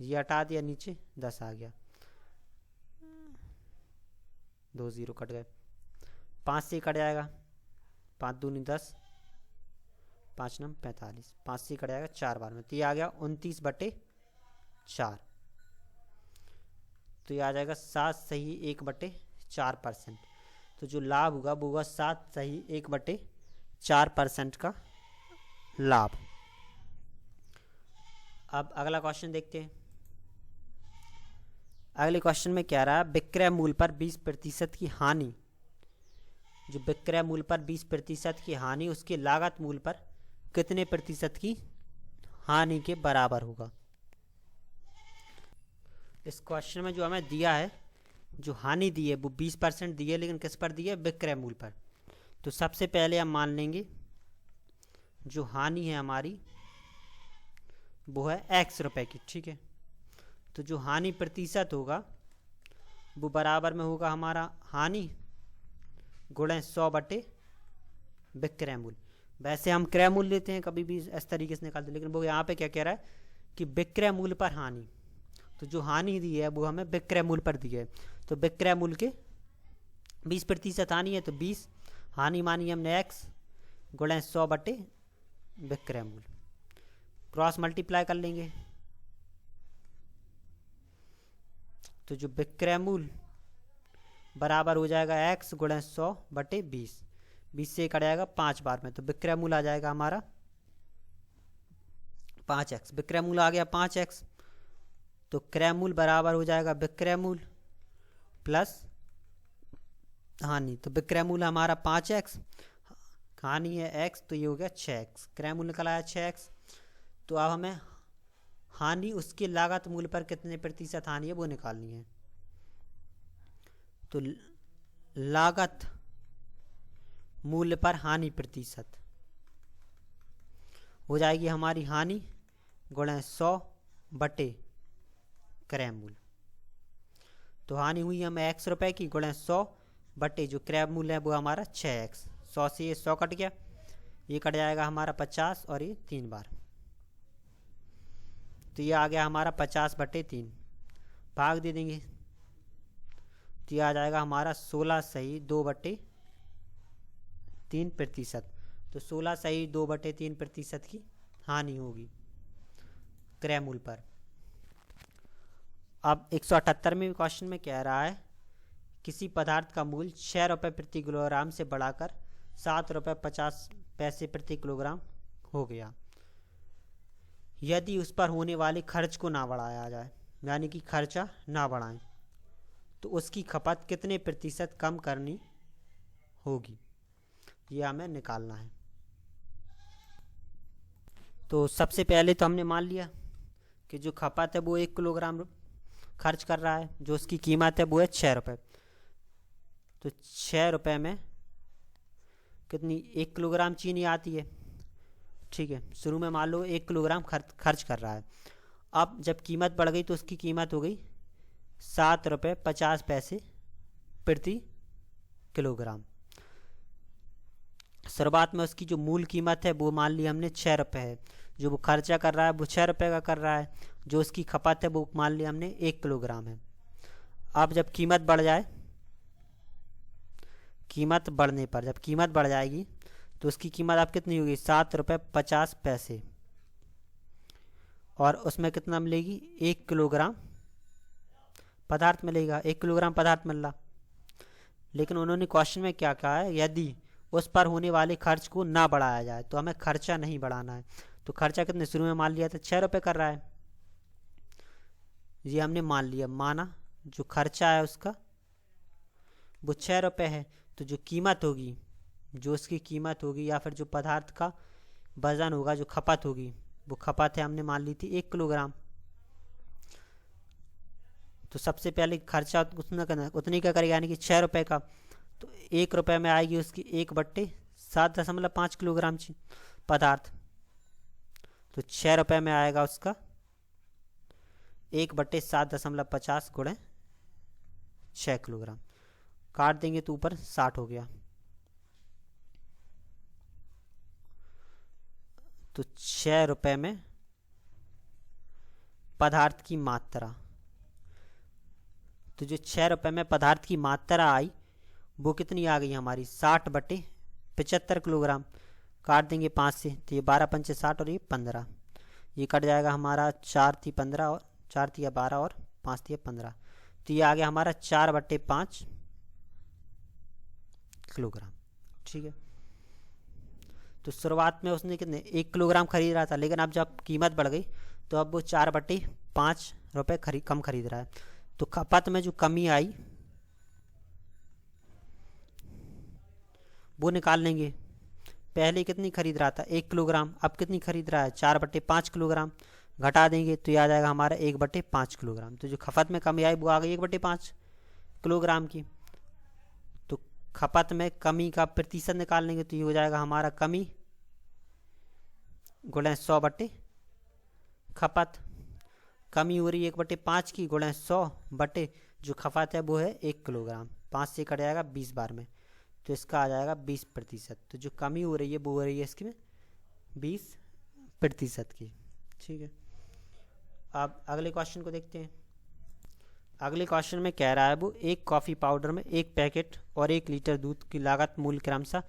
ये हटा दिया नीचे 10 आ गया, 2 0 कट गए, 5 से कट जाएगा, 5 दूनी 10, 5 9 45, 5 से कट जाएगा 4 बार में, तो ये आ गया 29/4, तो ये आ जाएगा 7.1/4%। तो जो लाभ होगा वो होगा 7.1/4% का लाभ। अब अगला क्वेश्चन देखते हैं। अगले क्वेश्चन में क्या रहा, विक्रय मूल्य पर 20% की हानि, जो विक्रय मूल्य पर 20% की हानि उसके लागत मूल्य पर कितने प्रतिशत की हानि के बराबर होगा। इस क्वेश्चन में जो हमें दिया है, जो हानि दी है वो 20% दी है, लेकिन किस पर दी है? विक्रय मूल्य पर। तो सबसे पहले हम मान लेंगे जो हानि है हमारी वो है x रुपए की, ठीक है। तो जो हानि प्रतिशत होगा वो बराबर में होगा हमारा हानि गुणे 100 बटे विक्रय मूल्य। वैसे हम क्रय मूल्य लेते हैं कभी भी इस तरीके से निकालते हैं, लेकिन वो यहाँ पे क्या कह रहा है कि विक्रय मूल्य पर हानि। तो जो हानि दी है वो हमें विक्रय मूल्य पर दी है। तो विक्रय मूल्य के 20% हानि है, तो 20 हानि मानी हमने x गुणे 100 बटे विक्रय मूल्य, क्रॉस मल्टीप्लाई कर लेंगे। तो जो विक्रय मूल्य बराबर हो जाएगा x गुणे 100 बटे 20, 20 से कट जाएगा 5 बार में, तो विक्रय मूल्य आ जाएगा हमारा 5x। विक्रय मूल्य आ गया 5x, तो क्रय मूल्य बराबर हो जाएगा विक्रय मूल्य प्लस हानि। तो विक्रय मूल्य हमारा 5x, हानि है x, तो ये हो गया 6x। क्रय मूल्य निकल आया 6x। तो अब हमें हानि उसके लागत मूल्य पर कितने प्रतिशत हानि है वो निकालनी है। तो लागत मूल्य पर हानि प्रतिशत हो जाएगी हमारी हानि गुणे 100 बटे क्रय मूल्य। तो हानि हुई हमें x रुपए की गुणे 100 बटे जो क्रय मूल्य है वो हमारा 6x। 100 से ये 100 कट गया, ये कट जाएगा हमारा 50 और ये 3 बार, तो ये आ गया हमारा 50 बटे 3, भाग दे देंगे तो ये आ जाएगा हमारा 16 सही 2 बटे 3%। तो 16 सही 2 बटे 3% की हानि होगी क्रय मूल्य पर। अब 178वें क्वेश्चन में कह रहा है किसी पदार्थ का मूल्य 6 रुपये प्रति किलोग्राम से बढ़ाकर 7 रुपये 50 पैसे प्रति किलोग्राम हो गया, यदि उस पर होने वाले खर्च को ना बढ़ाया जाए, यानी कि खर्चा ना बढ़ाएं, तो उसकी खपत कितने प्रतिशत कम करनी होगी, ये हमें निकालना है। तो सबसे पहले तो हमने मान लिया कि जो खपत है वो 1 किलोग्राम खर्च कर रहा है, जो उसकी कीमत है वो है 6 रुपये। तो 6 रुपये में कितनी 1 किलोग्राम चीनी आती है, ठीक है। शुरू में मान लो 1 किलोग्राम खर्च कर रहा है। अब जब कीमत बढ़ गई तो उसकी कीमत हो गई 7 रुपये 50 पैसे प्रति किलोग्राम। शुरुआत में उसकी जो मूल कीमत है वो मान ली हमने 6 रुपये है, जो वो खर्चा कर रहा है वो 6 रुपये का कर रहा है, जो उसकी खपत है वो मान लिया हमने 1 किलोग्राम है। अब जब कीमत बढ़ जाए, कीमत बढ़ने पर जब कीमत बढ़ जाएगी तो उसकी कीमत अब कितनी होगी 7 रुपये 50 पैसे, और उसमें कितना मिलेगी 1 किलोग्राम पदार्थ मिलेगा, 1 किलोग्राम पदार्थ मिल रहा। लेकिन उन्होंने क्वेश्चन में क्या कहा है, यदि उस पर होने वाले खर्च को ना बढ़ाया जाए, तो हमें खर्चा नहीं बढ़ाना है। तो खर्चा कितने शुरू में मान लिया था 6 रुपये कर रहा है, ये हमने मान लिया, माना जो खर्चा है उसका वो 6 रुपये है, तो जो कीमत होगी, जो उसकी कीमत होगी या फिर जो पदार्थ का वजन होगा, जो खपत होगी, वो खपत है हमने मान ली थी 1 किलोग्राम। तो सबसे पहले खर्चा उतना करना, उतनी का करेगा, यानी कि 6 रुपये का, तो 1 रुपये में आएगी उसकी 1/7.5 किलोग्राम पदार्थ। तो 6 रुपये में आएगा उसका 1/7.50 गुणे 6 किलोग्राम, काट देंगे तो ऊपर 60 हो गया। तो 6 रुपये में पदार्थ की मात्रा, तो जो 6 रुपये में पदार्थ की मात्रा आई वो कितनी आ गई हमारी 60/75 किलोग्राम, काट देंगे 5 से, तो ये 12 पंचे 60 और ये 15, ये कट जाएगा हमारा 4 × 15 और 4 × 12 और 5 × 15, तो ये आ गया हमारा 4/5 किलोग्राम, ठीक है। तो शुरुआत में उसने कितने 1 किलोग्राम खरीद रहा था, लेकिन अब जब कीमत बढ़ गई तो अब वो 4/5 रुपये कम खरीद रहा है। तो खपत में जो कमी आई वो निकाल लेंगे। पहले कितनी खरीद रहा था 1 किलोग्राम, अब कितनी खरीद रहा है 4/5 किलोग्राम, घटा देंगे तो ये आ जाएगा हमारा 1/5 किलोग्राम। तो जो खपत में कमी आई वो आ गई 1/5 किलोग्राम की। तो खपत में कमी का प्रतिशत निकाल लेंगे तो ये हो जाएगा हमारा कमी गुणा 100 खपत। कमी हो रही है 1/5 की गुणा 100 जो खपत है वो है 1 किलोग्राम। 5 से कट जाएगा 20 बार में, तो इसका आ जाएगा 20%। तो जो कमी हो रही है वो हो रही है इसकी में 20% की। ठीक है, अब अगले क्वेश्चन को देखते हैं। अगले क्वेश्चन में कह रहा है वो एक कॉफ़ी पाउडर में 1 पैकेट और 1 लीटर दूध की लागत मूल्य क्रमशः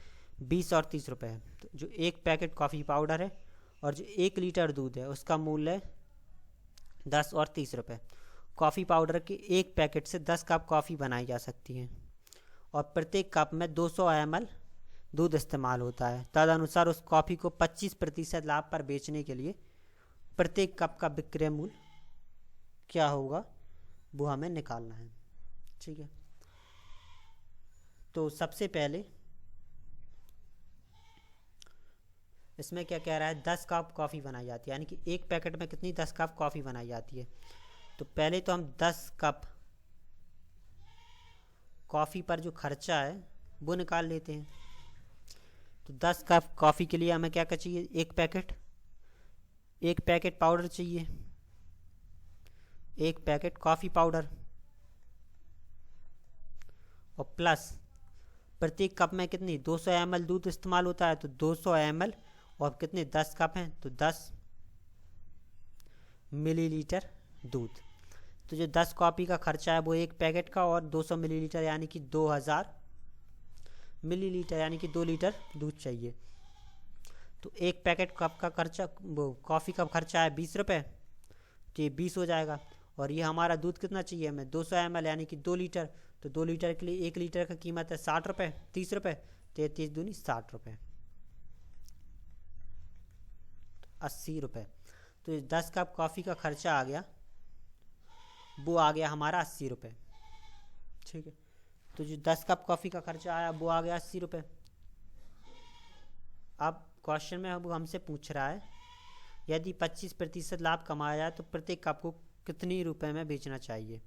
20 और 30 रुपये है। तो जो 1 पैकेट कॉफ़ी पाउडर है और जो 1 लीटर दूध है उसका मूल्य है 10 और 30 रुपये। कॉफ़ी पाउडर के 1 पैकेट से 10 कप कॉफ़ी बनाई जा सकती है और प्रत्येक कप में 200 ml दूध इस्तेमाल होता है। तदनुसार उस कॉफ़ी को 25% लाभ पर बेचने के लिए प्रत्येक कप का विक्रय मूल्य क्या होगा वो हमें निकालना है। ठीक है, तो सबसे पहले इसमें क्या कह रहा है, 10 कप कॉफ़ी बनाई जाती है, यानी कि 1 पैकेट में कितनी 10 कप कॉफ़ी बनाई जाती है। तो पहले तो हम 10 कप कॉफ़ी पर जो खर्चा है वो निकाल लेते हैं। तो 10 कप कॉफ़ी के लिए हमें क्या क्या चाहिए, 1 पैकेट पाउडर चाहिए, 1 पैकेट कॉफ़ी पाउडर, और प्लस प्रत्येक कप में कितनी 200 ml दूध इस्तेमाल होता है। तो 200 ml और कितने 10 कप हैं तो 10 मिलीलीटर दूध। तो जो 10 कॉफ़ी का खर्चा है वो 1 पैकेट का और 200 मिलीलीटर यानी कि 2000 मिलीलीटर यानी कि 2 लीटर दूध चाहिए। तो 1 पैकेट कप का खर्चा वो कॉफ़ी का खर्चा है 20 रुपये, तो ये 20 हो जाएगा। और ये हमारा दूध कितना चाहिए हमें 200 ml यानी कि 2 लीटर। तो 2 लीटर के लिए 1 लीटर का कीमत है 60 रुपये, 30 रुपये, 33 दूनी 60 रुपये, 80 रुपये। तो ये 10 कप कॉफ़ी का खर्चा आ गया वो आ गया हमारा 80 रुपये। ठीक है, तो जो 10 कप कॉफ़ी का खर्चा आया वो आ गया 80 रुपये। अब क्वेश्चन में वो हमसे पूछ रहा है यदि 25% लाभ कमाया जाए तो प्रत्येक कप को कितनी रुपए में बेचना चाहिए।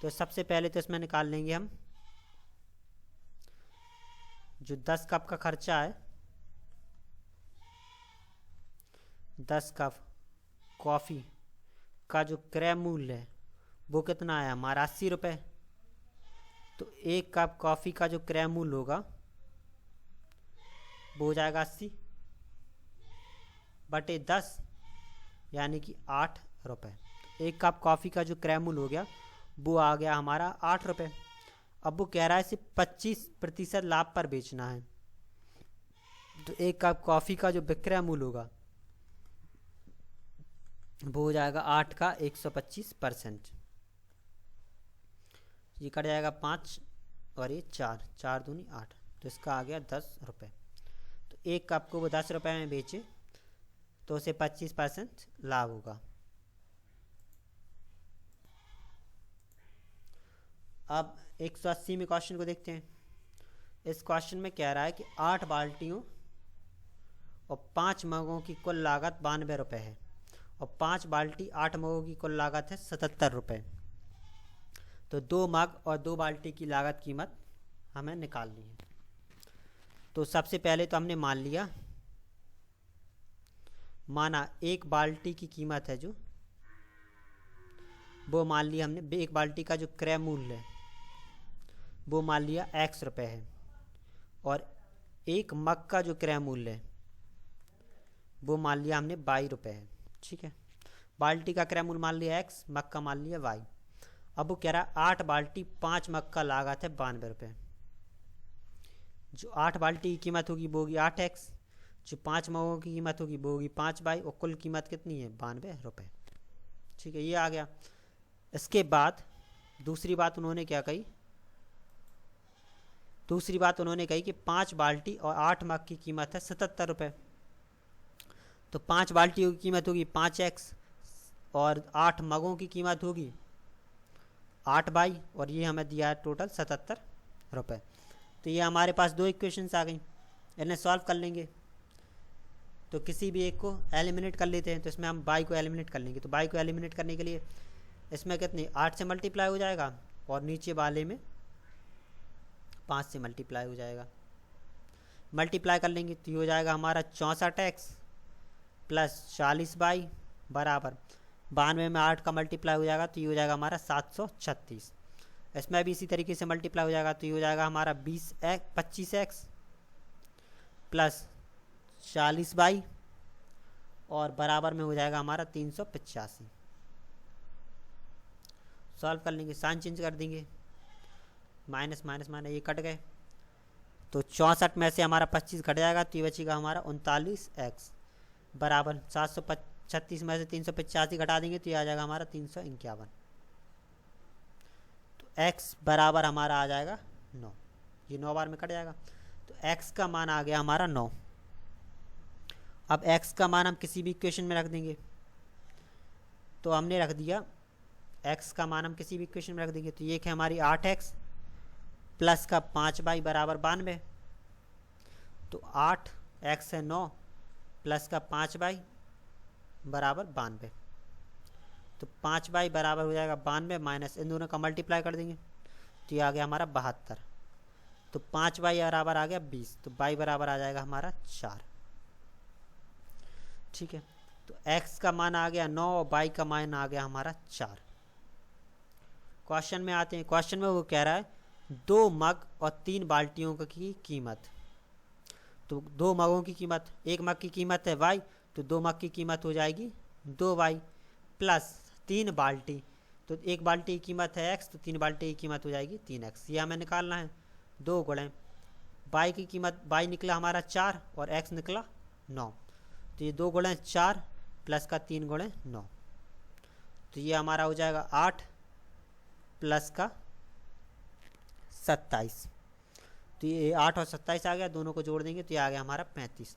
तो सबसे पहले तो इसमें निकाल लेंगे हम जो 10 कप का खर्चा है, 10 कप कॉफ़ी का जो क्रय मूल्य है वो कितना आया हमारा 80 रुपये। तो 1 कप कॉफ़ी का जो क्रय मूल्य होगा वो हो जाएगा 80/10 यानी कि 8 रुपये। 1 कप कॉफ़ी का जो क्रय मूल्य हो गया वो आ गया हमारा 8 रुपये। अब वो कह रहा है इसे 25% लाभ पर बेचना है। तो 1 कप कॉफ़ी का जो विक्रय मूल्य होगा वो हो जाएगा 8 का 125%। ये कट जाएगा 5 और ये 4, 4 दूनी 8, तो इसका आ गया 10 रुपये। तो 1 कप को वो 10 रुपये में बेचे तो उसे 25% लाभ होगा। अब 180 में क्वेश्चन को देखते हैं। इस क्वेश्चन में कह रहा है कि 8 बाल्टियों और 5 मगों की कुल लागत 92 रुपये है और 5 बाल्टी 8 मगों की कुल लागत है 77 रुपये। तो 2 मग और 2 बाल्टी की लागत कीमत हमें निकालनी है। तो सबसे पहले तो हमने मान लिया, माना 1 बाल्टी की कीमत है जो वो मान लिया हमने, 1 बाल्टी का जो क्रय मूल्य है वो मान लिया x रुपये है और 1 मग का जो क्रय मूल्य है वो मान लिया हमने 22 रुपये है। ठीक है, बाल्टी का क्रय मूल्य मान लिया x, मग का मान लिया y। अब वो कह रहा है 8 बाल्टी 5 मग का लागत है 92 रुपये। जो 8 बाल्टी की कीमत होगी वो होगी 8x, जो 5 मगों की कीमत होगी वो होगी 5y और कुल कीमत कितनी है 92 रुपये। ठीक है, ये आ गया। इसके बाद दूसरी बात उन्होंने क्या कही, दूसरी बात उन्होंने कही कि 5 बाल्टी और 8 मग की कीमत है 77 रुपये। तो 5 बाल्टियों की कीमत होगी 5x और 8 मगों की कीमत होगी 8y और ये हमें दिया है टोटल 77 रुपये। तो ये हमारे पास 2 इक्वेशंस आ गई, इन्हें सॉल्व कर लेंगे तो किसी भी एक को एलिमिनेट कर लेते हैं। तो इसमें हम बाई को एलिमिनेट कर लेंगे। तो बाई को एलिमिनेट करने के लिए इसमें कितनी 8 से मल्टीप्लाई हो जाएगा और नीचे वाले में 5 से मल्टीप्लाई हो जाएगा। मल्टीप्लाई कर लेंगे तो ये हो जाएगा हमारा 64x प्लस 40y बराबर 92 में 8 का मल्टीप्लाई हो जाएगा तो ये हो जाएगा हमारा 736। इसमें भी इसी तरीके से मल्टीप्लाई हो जाएगा तो ये हो जाएगा हमारा 25x प्लस 40y और बराबर में हो जाएगा हमारा 385। सॉल्व कर लेंगे, साइन चेंज कर देंगे, माइनस माइनस माइनस ये कट गए तो 64 में से हमारा 25 घट जाएगा तो ये बचेगा हमारा 39x बराबर 736 में से 385 घटा देंगे तो ये आ जाएगा हमारा 351। तो x बराबर हमारा आ जाएगा 9। ये 9 बार में कट जाएगा तो x का मान आ गया हमारा 9। अब x का मान हम किसी भी इक्वेशन में रख देंगे। तो हमने रख दिया x का मान हम किसी भी इक्वेशन में रख देंगे। तो ये है हमारी 8x प्लस का 5y बराबर 92। तो 8x है 9 प्लस का 5y बराबर 92। तो 5y बराबर हो जाएगा 92 माइनस इन दोनों का मल्टीप्लाई कर देंगे तो ये आ गया हमारा 72। तो 5y बराबर आ गया 20। तो y बराबर आ जाएगा हमारा 4। ठीक है, तो x का मान आ गया 9 और y का मान आ गया हमारा 4। क्वेश्चन में आते हैं। क्वेश्चन में वो कह रहा है 2 मग और 3 बाल्टियों की कीमत। तो 2 मगों की कीमत, एक मग की कीमत है y, तो 2 मग की कीमत हो जाएगी 2y प्लस 3 बाल्टी, तो एक बाल्टी की कीमत है x, तो 3 बाल्टी की कीमत हो जाएगी 3x। ये हमें निकालना है। 2 गुणे y की कीमत, y निकला हमारा 4 और x निकला 9। तो ये 2 गुणे 4 प्लस का 3 गुणे 9, तो ये हमारा हो जाएगा 8 प्लस का 27। तो ये 8 और 27 आ गया, दोनों को जोड़ देंगे तो ये आ गया हमारा 35।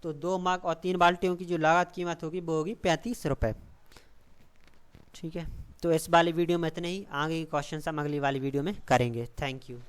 तो 2 मग और 3 बाल्टियों की जो लागत कीमत होगी वो होगी 35 रुपये। ठीक है, तो इस वाली वीडियो में इतने ही। आगे के क्वेश्चन हम अगली वाली वीडियो में करेंगे। Thank you.